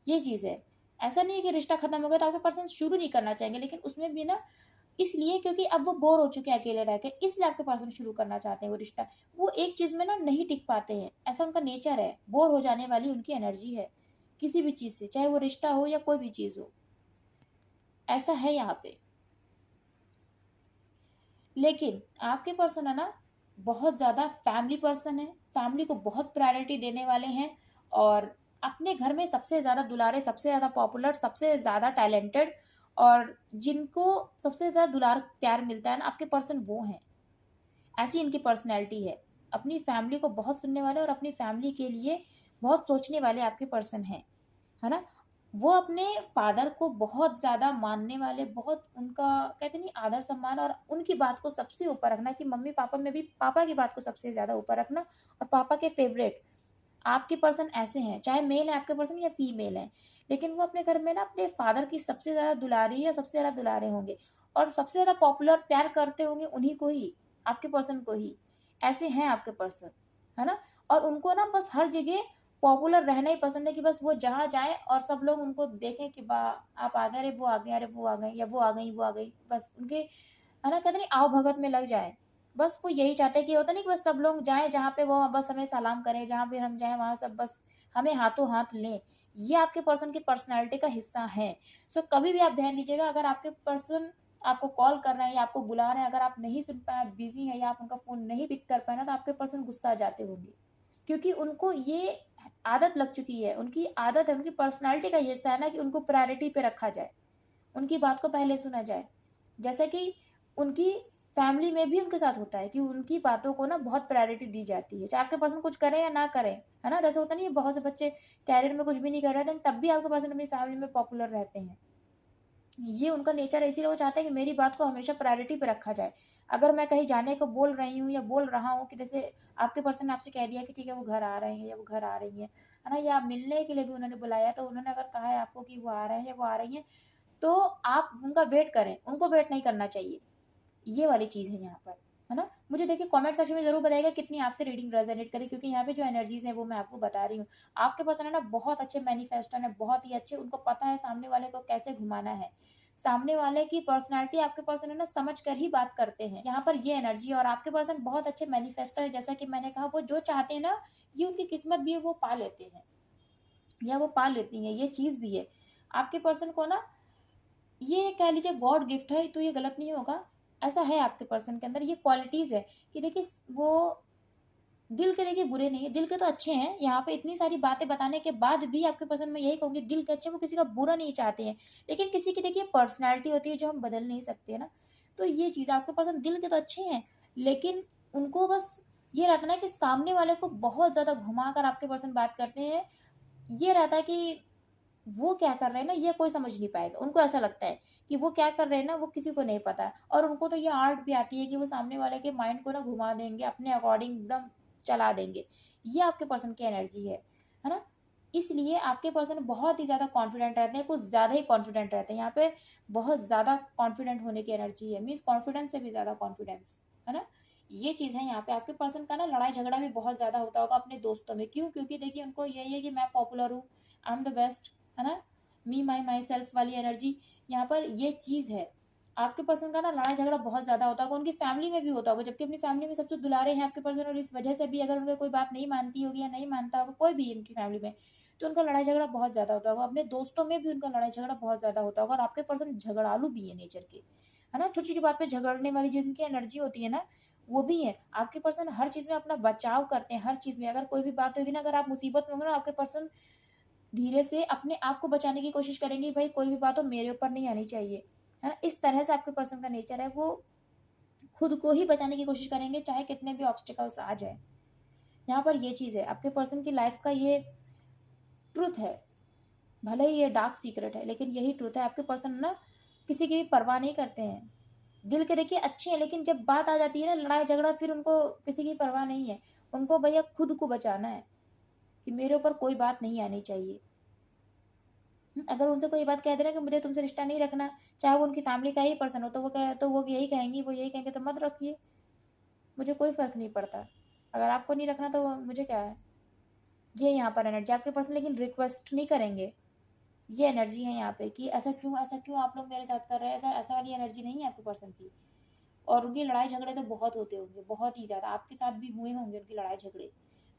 A: ये चीज़ है। ऐसा नहीं है कि रिश्ता खत्म हो गया तो आपके पर्सन शुरू नहीं करना चाहेंगे, लेकिन उसमें भी ना इसलिए क्योंकि अब वो बोर हो चुके हैं अकेले रह के, इसलिए आपके पर्सन शुरू करना चाहते हैं वो रिश्ता। वो एक चीज़ में ना नहीं टिक पाते हैं, ऐसा उनका नेचर है। बोर हो जाने वाली उनकी एनर्जी है किसी भी चीज़ से, चाहे वो रिश्ता हो या कोई भी चीज़ हो, ऐसा है यहाँ पे। लेकिन आपके पर्सन है ना बहुत ज़्यादा फैमिली पर्सन है, फैमिली को बहुत प्रायोरिटी देने वाले हैं, और अपने घर में सबसे ज़्यादा दुलारे, सबसे ज़्यादा पॉपुलर, सबसे ज़्यादा टैलेंटेड, और जिनको सबसे ज़्यादा दुलार प्यार मिलता है ना आपके पर्सन वो हैं। ऐसी इनकी पर्सनैलिटी है। अपनी फैमिली को बहुत सुनने वाले और अपनी फैमिली के लिए बहुत सोचने वाले आपके पर्सन हैं, है ना। वो अपने फादर को बहुत ज़्यादा मानने वाले, बहुत उनका कहते नहीं आदर सम्मान, और उनकी बात को सबसे ऊपर रखना, कि मम्मी पापा में भी पापा की बात को सबसे ज़्यादा ऊपर रखना, और पापा के फेवरेट। आपके पर्सन ऐसे हैं, चाहे मेल है आपके पर्सन या फीमेल है, लेकिन वो अपने घर में ना अपने फादर की सबसे ज़्यादा दुलारी या सबसे ज़्यादा दुलारे होंगे, और सबसे ज़्यादा पॉपुलर प्यार करते होंगे उन्हीं को ही, आपके पर्सन को ही। ऐसे हैं आपके पर्सन, है ना। और उनको ना बस हर जगह पॉपुलर रहना ही पसंद है, कि बस वो जहाँ जाए और सब लोग उनको देखें कि बा आप आ गए, अरे वो आ गए, अरे वो आ गए, या वो आ गई, वो आ गई, बस उनके, है ना, कहते नहीं आओ भगत में लग जाए। बस वो यही चाहते हैं कि होता नहीं कि बस सब लोग जाएँ जहाँ पे वो बस हमें सलाम करें, जहाँ पे हम जाएँ वहाँ सब बस हमें हाथों हाथ लें। ये आपके पर्सन की पर्सनैलिटी का हिस्सा है। सो कभी भी आप ध्यान दीजिएगा, अगर आपके पर्सन आपको कॉल कर रहे हैं या आपको बुला रहे हैं, अगर आप नहीं सुन पाए, बिज़ी हैं, या आप उनका फ़ोन नहीं पिक कर पाए ना, तो आपके पर्सन गुस्सा आ जाते होंगे। क्योंकि उनको ये आदत लग चुकी है, उनकी आदत है, उनकी पर्सनैलिटी का ये हिस्सा है ना कि उनको प्रायोरिटी पे रखा जाए, उनकी बात को पहले सुना जाए। जैसे कि उनकी फैमिली में भी उनके साथ होता है कि उनकी बातों को ना बहुत प्रायोरिटी दी जाती है, चाहे आपके पर्सन कुछ करें या ना करें, है ना। जैसे होता नहीं है बहुत से बच्चे कैरियर में कुछ भी नहीं कर रहे थे, तब भी आपके पर्सन अपनी फैमिली में पॉपुलर रहते हैं। ये उनका नेचर है, इसीलिए वो चाहते हैं कि मेरी बात को हमेशा प्रायोरिटी पे रखा जाए। अगर मैं कहीं जाने को बोल रही हूँ या बोल रहा हूँ, कि जैसे आपके पर्सन ने आपसे कह दिया कि ठीक है वो घर आ रहे हैं या वो घर आ रही हैं, है ना, या मिलने के लिए भी उन्होंने बुलाया, तो उन्होंने अगर कहा है आपको कि वो आ रहे हैं या वो आ रही हैं, तो आप उनका वेट करें, उनको वेट नहीं करना चाहिए। ये वाली चीज़ है यहाँ पर, है ना। मुझे देखिए कमेंट सेक्शन में ज़रूर बताइएगा कितनी आपसे रीडिंग रेजोनेट करी, क्योंकि यहाँ पे जो एनर्जीज़ हैं वो मैं आपको बता रही हूँ। आपके पर्सन है ना बहुत अच्छे मैनिफेस्टर हैं, बहुत ही अच्छे, उनको पता है सामने वाले को कैसे घुमाना है। सामने वाले की पर्सनैलिटी आपके पर्सन है ना समझ कर ही बात करते हैं, यहाँ पर ये एनर्जी है। और आपके पर्सन बहुत अच्छे मैनिफेस्टर है, जैसा कि मैंने कहा, वो जो चाहते हैं ना ये उनकी किस्मत भी है, वो पा लेते हैं या वो पा लेती हैं, ये चीज़ भी है। आपके पर्सन को ना ये कह लीजिए गॉड गिफ्ट है, तो ये गलत नहीं होगा। ऐसा है आपके पर्सन के अंदर, ये क्वालिटीज़ है कि देखिए वो दिल के देखिए बुरे नहीं है, दिल के तो अच्छे हैं। यहाँ पे इतनी सारी बातें बताने के बाद भी आपके पर्सन में यही कहूँगी, दिल के अच्छे, वो किसी का बुरा नहीं चाहते हैं। लेकिन किसी की देखिए पर्सनैलिटी होती है जो हम बदल नहीं सकते, है ना। तो ये चीज़ आपके पर्सन दिल के तो अच्छे हैं, लेकिन उनको बस ये रहता है ना कि सामने वाले को बहुत ज़्यादा घुमा कर आपके पर्सन बात करते हैं। ये रहता है कि वो क्या कर रहे हैं ना ये कोई समझ नहीं पाएगा। उनको ऐसा लगता है कि वो क्या कर रहे हैं ना वो किसी को नहीं पता है, और उनको तो ये आर्ट भी आती है कि वो सामने वाले के माइंड को ना घुमा देंगे, अपने अकॉर्डिंग एकदम चला देंगे। ये आपके पर्सन की एनर्जी है। है ना। इसलिए आपके पर्सन बहुत ही ज़्यादा कॉन्फिडेंट रहते हैं, कुछ ज़्यादा ही कॉन्फिडेंट रहते हैं। यहाँ पे बहुत ज़्यादा कॉन्फिडेंट होने की एनर्जी है, मीन्स कॉन्फिडेंस से भी ज़्यादा कॉन्फिडेंस, है ना। ये चीज़ है यहाँ पे। आपके पर्सन का ना लड़ाई झगड़ा भी बहुत ज़्यादा होता होगा अपने दोस्तों में। क्यों? क्योंकि देखिए उनको यही है कि मैं पॉपुलर हूँ, आई एम द बेस्ट, है ना, मी माई माई सेल्फ वाली एनर्जी यहाँ पर ये चीज़ है। आपके पर्सन का ना लड़ाई झगड़ा बहुत ज़्यादा होता होगा, उनकी फैमिली में भी होता होगा, जबकि अपनी फैमिली में सबसे दुलारे हैं आपके पर्सन, और इस वजह से भी अगर उनका कोई बात नहीं मानती होगी या नहीं मानता होगा कोई भी इनकी फैमिली में, तो उनका लड़ाई झगड़ा बहुत ज़्यादा होता होगा। अपने दोस्तों में भी उनका लड़ाई झगड़ा बहुत ज़्यादा होता होगा, और आपके पर्सन झगड़ालू भी है नेचर के, है ना। छोटी छोटी बात पे झगड़ने वाली जिनकी एनर्जी होती है ना, वो भी है। आपके पर्सन हर चीज़ में अपना बचाव करते हैं, हर चीज़ में। अगर कोई भी बात होगी ना, अगर आप मुसीबत में होंगे ना, आपके पर्सन धीरे से अपने आप को बचाने की कोशिश करेंगे, भाई कोई भी बात हो मेरे ऊपर नहीं आनी चाहिए, है ना। इस तरह से आपके पर्सन का नेचर है, वो खुद को ही बचाने की कोशिश करेंगे चाहे कितने भी ऑब्स्टिकल्स आ जाए। यहाँ पर ये चीज़ है, आपके पर्सन की लाइफ का ये ट्रुथ है। भले ही ये डार्क सीक्रेट है, लेकिन यही ट्रुथ है। आपके पर्सन ना किसी की भी परवाह नहीं करते हैं। दिल के देखिए अच्छे हैं, लेकिन जब बात आ जाती है ना लड़ाई झगड़ा, फिर उनको किसी की परवाह नहीं है। उनको भैया खुद को बचाना है कि मेरे ऊपर कोई बात नहीं आनी चाहिए। अगर उनसे कोई बात कह दे रहा है कि मुझे तुमसे रिश्ता नहीं रखना, चाहे वो उनकी फैमिली का ही पर्सन हो, तो वो यही कहेंगी, वो यही कहेंगे तो मत रखिए, मुझे कोई फ़र्क नहीं पड़ता। अगर आपको नहीं रखना तो मुझे क्या है। ये यहाँ पर एनर्जी आपके पर्सन लेकिन रिक्वेस्ट नहीं करेंगे। ये एनर्जी है यहाँ पे कि ऐसा क्यों आप लोग मेरे साथ कर रहे हैं, ऐसा ऐसा वाली एनर्जी नहीं है आपके पर्सन की। और उनकी लड़ाई झगड़े तो बहुत होते होंगे, बहुत ही ज़्यादा। आपके साथ भी हुए होंगे उनकी लड़ाई झगड़े,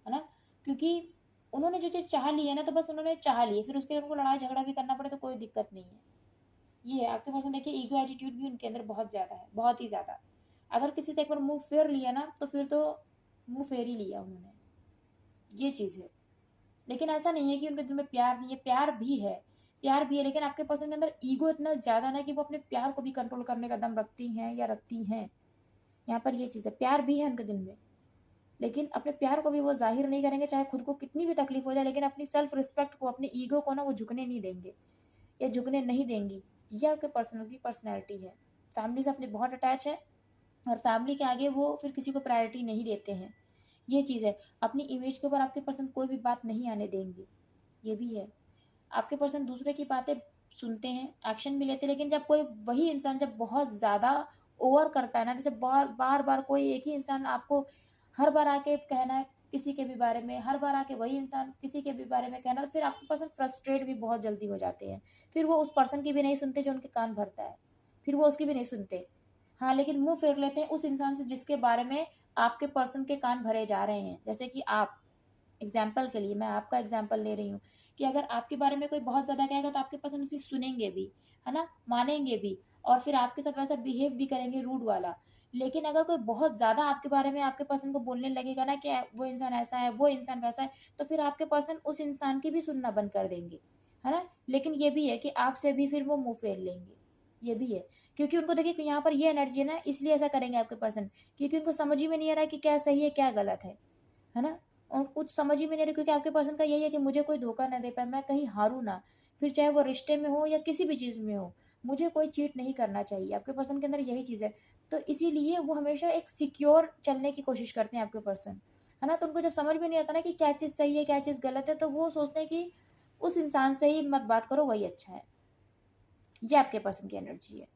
A: है ना। क्योंकि उन्होंने जो चीज़ चाह ली है ना, तो बस उन्होंने चाह ली है, फिर उसके लिए उनको लड़ाई झगड़ा भी करना पड़े तो कोई दिक्कत नहीं है। ये है आपके पर्सन। देखिए ईगो एटीट्यूड भी उनके अंदर बहुत ज़्यादा है, बहुत ही ज़्यादा। अगर किसी से एक बार मुंह फेर लिया ना, तो फिर तो मुंह फेर ही लिया उन्होंने, ये चीज़ है। लेकिन ऐसा नहीं है कि उनके दिल में प्यार नहीं है, प्यार भी है, प्यार भी है। लेकिन आपके पर्सन के अंदर ईगो इतना ज़्यादा ना कि वो अपने प्यार को भी कंट्रोल करने का दम रखती हैं या रखती हैं। यहाँ पर ये चीज़ है, प्यार भी है उनके दिल में, लेकिन अपने प्यार को भी वो ज़ाहिर नहीं करेंगे, चाहे खुद को कितनी भी तकलीफ हो जाए, लेकिन अपनी सेल्फ रिस्पेक्ट को, अपने ईगो को ना वो झुकने नहीं देंगे या झुकने नहीं देंगी। ये आपके पर्सन की पर्सनैलिटी है। फैमिली से अपने बहुत अटैच है, और फैमिली के आगे वो फिर किसी को प्रायोरिटी नहीं देते हैं। ये चीज़ है। अपनी इमेज के ऊपर आपके पर्सन कोई भी बात नहीं आने देंगे, ये भी है। आपके पर्सन दूसरे की बातें सुनते हैं, एक्शन भी लेते हैं, लेकिन जब कोई वही इंसान जब बहुत ज़्यादा ओवर करता है ना, जैसे बार बार कोई एक ही इंसान आपको हर बार आके कहना है किसी के भी बारे में, हर बार आके वही इंसान किसी के भी बारे में कहना, तो फिर आपके पर्सन फ्रस्ट्रेट भी बहुत जल्दी हो जाते हैं। फिर वो उस पर्सन की भी नहीं सुनते जो उनके कान भरता है, फिर वो उसकी भी नहीं सुनते। हाँ, लेकिन मुंह फेर लेते हैं उस इंसान से जिसके बारे में आपके पर्सन के कान भरे जा रहे हैं। जैसे कि आप, एग्जाम्पल के लिए मैं आपका एग्जाम्पल ले रही हूँ, कि अगर आपके बारे में कोई बहुत ज़्यादा कहेगा तो आपके पर्सन उसकी सुनेंगे भी, है ना, मानेंगे भी, और फिर आपके साथ वैसा बिहेव भी करेंगे रूड वाला। लेकिन अगर कोई बहुत ज़्यादा आपके बारे में आपके पर्सन को बोलने लगेगा ना कि वो इंसान ऐसा है, वो इंसान वैसा है, तो फिर आपके पर्सन उस इंसान की भी सुनना बंद कर देंगे, है ना। लेकिन ये भी है कि आपसे भी फिर वो मुंह फेर लेंगे, ये भी है। क्योंकि उनको देखिए कि यहाँ पर ये एनर्जी है ना, इसलिए ऐसा करेंगे आपके पर्सन, क्योंकि उनको समझ ही में नहीं आ रहा है कि क्या सही है क्या गलत है ना। और कुछ समझ ही में नहीं रही, क्योंकि आपके पर्सन का यही है कि मुझे कोई धोखा ना दे पाए, मैं कहीं हारूँ ना, फिर चाहे वो रिश्ते में हो या किसी भी चीज़ में हो, मुझे कोई चीट नहीं करना चाहिए। आपके पर्सन के अंदर यही चीज़ है। तो इसीलिए वो हमेशा एक सिक्योर चलने की कोशिश करते हैं आपके पर्सन, है ना। तो उनको जब समझ में नहीं आता ना कि क्या चीज़ सही है क्या चीज़ गलत है, तो वो सोचते हैं कि उस इंसान से ही मत बात करो, वही अच्छा है। ये आपके पर्सन की एनर्जी है,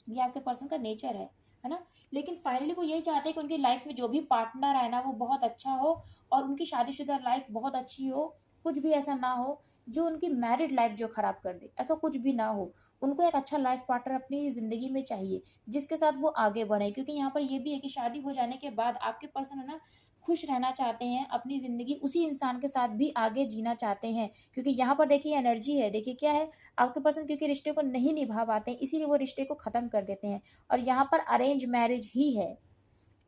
A: ये आपके पर्सन का नेचर है ना। लेकिन फाइनली वो यही चाहते हैं कि उनकी लाइफ में जो भी पार्टनर है ना वो बहुत अच्छा हो, और उनकी शादीशुदा लाइफ बहुत अच्छी हो। कुछ भी ऐसा ना हो जो उनकी मैरिड लाइफ जो खराब कर दे, ऐसा कुछ भी ना हो। उनको एक अच्छा लाइफ पार्टनर अपनी ज़िंदगी में चाहिए, जिसके साथ वो आगे बढ़े। क्योंकि यहाँ पर ये भी है कि शादी हो जाने के बाद आपके पर्सन है ना खुश रहना चाहते हैं, अपनी ज़िंदगी उसी इंसान के साथ भी आगे जीना चाहते हैं। क्योंकि यहाँ पर देखिए एनर्जी है, देखिए क्या है, आपके पर्सन क्योंकि रिश्ते को नहीं निभा पाते हैं, इसीलिए वो रिश्ते को ख़त्म कर देते हैं। और यहाँ पर अरेंज मैरिज ही है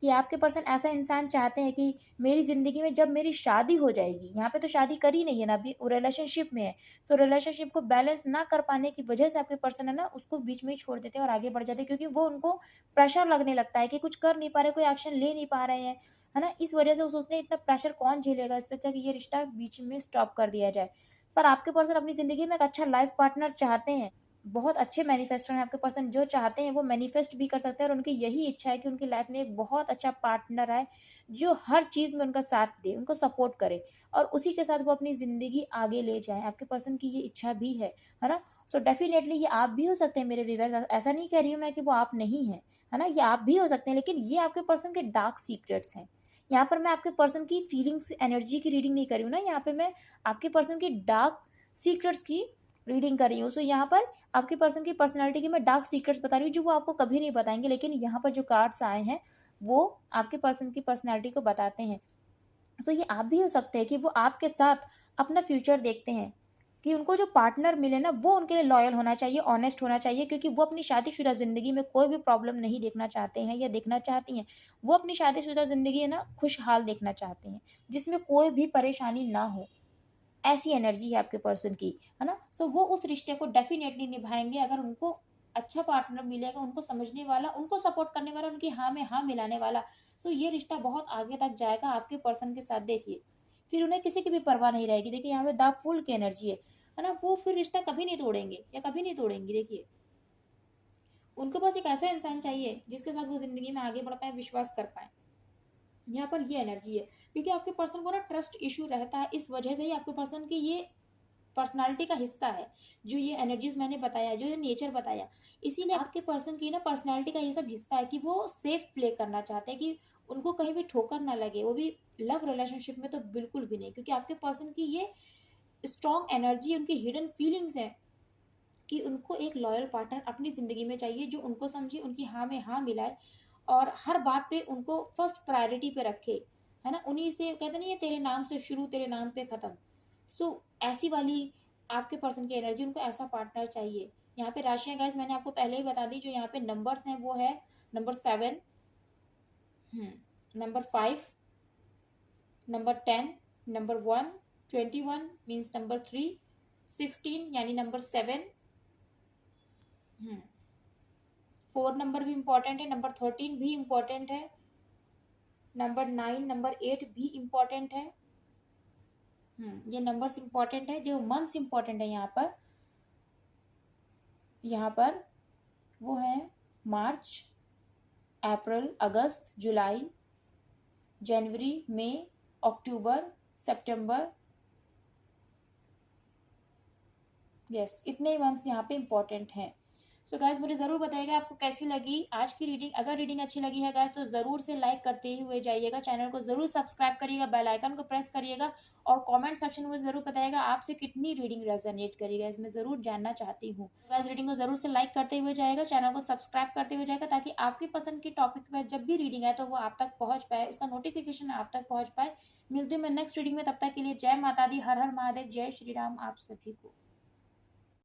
A: कि आपके पर्सन ऐसा इंसान चाहते हैं कि मेरी ज़िंदगी में जब मेरी शादी हो जाएगी, यहाँ पे तो शादी करी नहीं है ना, अभी वो रिलेशनशिप में है। सो रिलेशनशिप को बैलेंस ना कर पाने की वजह से आपके पर्सन है ना उसको बीच में ही छोड़ देते हैं और आगे बढ़ जाते हैं, क्योंकि वो उनको प्रेशर लगने लगता है कि कुछ कर नहीं पा रहे, कोई एक्शन ले नहीं पा रहे हैं, है ना। इस वजह से वो सोचते हैं इतना प्रेशर कौन झेलेगा, इससे अच्छा कि ये रिश्ता बीच में स्टॉप कर दिया जाए। पर आपके पर्सन अपनी ज़िंदगी में एक अच्छा लाइफ पार्टनर चाहते हैं, बहुत अच्छे मैनिफेस्टर हैं आपके पर्सन, जो चाहते हैं वो मैनिफेस्ट भी कर सकते हैं, और उनकी यही इच्छा है कि उनकी लाइफ में एक बहुत अच्छा पार्टनर आए जो हर चीज़ में उनका साथ दे, उनको सपोर्ट करे, और उसी के साथ वो अपनी ज़िंदगी आगे ले जाए। आपके पर्सन की ये इच्छा भी है ना? सो डेफिनेटली ये आप भी हो सकते हैं मेरे व्यूअर्स, ऐसा नहीं कह रही हूँ मैं कि वो आप नहीं हैं, है ना? ये आप भी हो सकते हैं, लेकिन ये आपके पर्सन के डार्क सीक्रेट्स हैं। यहाँ पर मैं आपके पर्सन की फीलिंग्स, एनर्जी की रीडिंग नहीं कर रही हूँ ना, यहाँ पे मैं आपके पर्सन की डार्क सीक्रेट्स की रीडिंग कर रही हूँ। सो यहाँ पर आपके पर्सन की पर्सनैलिटी की मैं डार्क सीक्रेट्स बता रही हूँ, जो वो आपको कभी नहीं बताएंगे, लेकिन यहाँ पर जो कार्ड्स आए हैं वो आपके पर्सन की पर्सनैलिटी को बताते हैं। सो ये आप भी हो सकते हैं कि वो आपके साथ अपना फ्यूचर देखते हैं, कि उनको जो पार्टनर मिले ना वो उनके लिए लॉयल होना चाहिए, ऑनेस्ट होना चाहिए, क्योंकि वो अपनी शादीशुदा ज़िंदगी में कोई भी प्रॉब्लम नहीं देखना चाहते हैं या देखना चाहती हैं। वो अपनी शादीशुदा ज़िंदगी है ना खुशहाल देखना चाहते हैं, जिसमें कोई भी परेशानी ना हो। ऐसी एनर्जी है आपके पर्सन की, है ना? सो वो उस रिश्ते को डेफिनेटली निभाएंगे अगर उनको अच्छा पार्टनर मिलेगा, उनको समझने वाला, उनको सपोर्ट करने वाला, उनकी हाँ में हाँ मिलाने वाला। सो ये रिश्ता बहुत आगे तक जाएगा आपके पर्सन के साथ। देखिए, फिर उन्हें किसी की भी परवाह नहीं रहेगी। देखिए यहाँ पे द फुल की एनर्जी है ना? वो फिर रिश्ता कभी नहीं तोड़ेंगे या कभी नहीं तोड़ेंगी। देखिए, उनको बस एक ऐसा इंसान चाहिए जिसके साथ वो जिंदगी में आगे बढ़ पाए, विश्वास कर पाए। यहाँ पर ये एनर्जी है, क्योंकि आपके पर्सन को ना ट्रस्ट इशू रहता है, इस वजह से ही आपके पर्सन की ये पर्सनालिटी का हिस्सा है, जो ये एनर्जीज मैंने बताया, जो ये नेचर बताया। इसीलिए आपके पर्सन की ना पर्सनालिटी का ये सब हिस्सा है कि वो सेफ प्ले करना चाहते हैं, कि उनको कहीं भी ठोकर ना लगे, वो भी लव रिलेशनशिप में तो बिल्कुल भी नहीं, क्योंकि आपके पर्सन की ये स्ट्रॉन्ग एनर्जी, उनकी हिडन फीलिंग्स है कि उनको एक लॉयल पार्टनर अपनी ज़िंदगी में चाहिए, जो उनको समझे, उनकी हाँ में हाँ मिलाए, और हर बात पे उनको फर्स्ट प्रायोरिटी पे रखे, है ना? उन्हीं से कहते नहीं है, तेरे नाम से शुरू तेरे नाम पे ख़त्म। सो ऐसी वाली आपके पर्सन की एनर्जी, उनको ऐसा पार्टनर चाहिए। यहाँ पे राशियाँ गाइस मैंने आपको पहले ही बता दी, जो यहाँ पे नंबर्स हैं वो है number 7, number 5, number 10, number 1, 21 means number 3, 16 यानी नंबर 7, 4 नंबर भी इम्पॉर्टेंट है, नंबर 13 भी इम्पॉर्टेंट है, नंबर 9, नंबर 8 भी इम्पॉर्टेंट है। ये नंबर्स इम्पॉर्टेंट है। जो मंथ्स इम्पॉर्टेंट है यहाँ पर वो है मार्च, अप्रैल, अगस्त, जुलाई, जनवरी, मई, अक्टूबर, सितंबर। यस, इतने ही मंथ्स यहाँ पे इम्पॉर्टेंट हैं। सो गाइस मुझे ज़रूर बताइएगा आपको कैसी लगी आज की रीडिंग। अगर रीडिंग अच्छी लगी है गाइस तो ज़रूर से लाइक करते हुए जाइएगा, चैनल को ज़रूर सब्सक्राइब करिएगा, बेल आइकन को प्रेस करिएगा, और कमेंट सेक्शन में ज़रूर बताइएगा आपसे कितनी रीडिंग रेजोनेट करेगा, इसमें ज़रूर जानना चाहती हूँ। गाइस रीडिंग को ज़रूर से लाइक करते हुए जाएगा, चैनल को सब्सक्राइब करते हुए जाएगा, ताकि आपकी पसंद की टॉपिक पर जब भी रीडिंग आए तो वो आप तक पहुँच पाए, उसका नोटिफिकेशन आप तक पहुँच पाए। मिलती हूँ मैं नेक्स्ट रीडिंग में, तब तक के लिए जय माता दी, हर हर महादेव, जय श्री राम आप सभी को।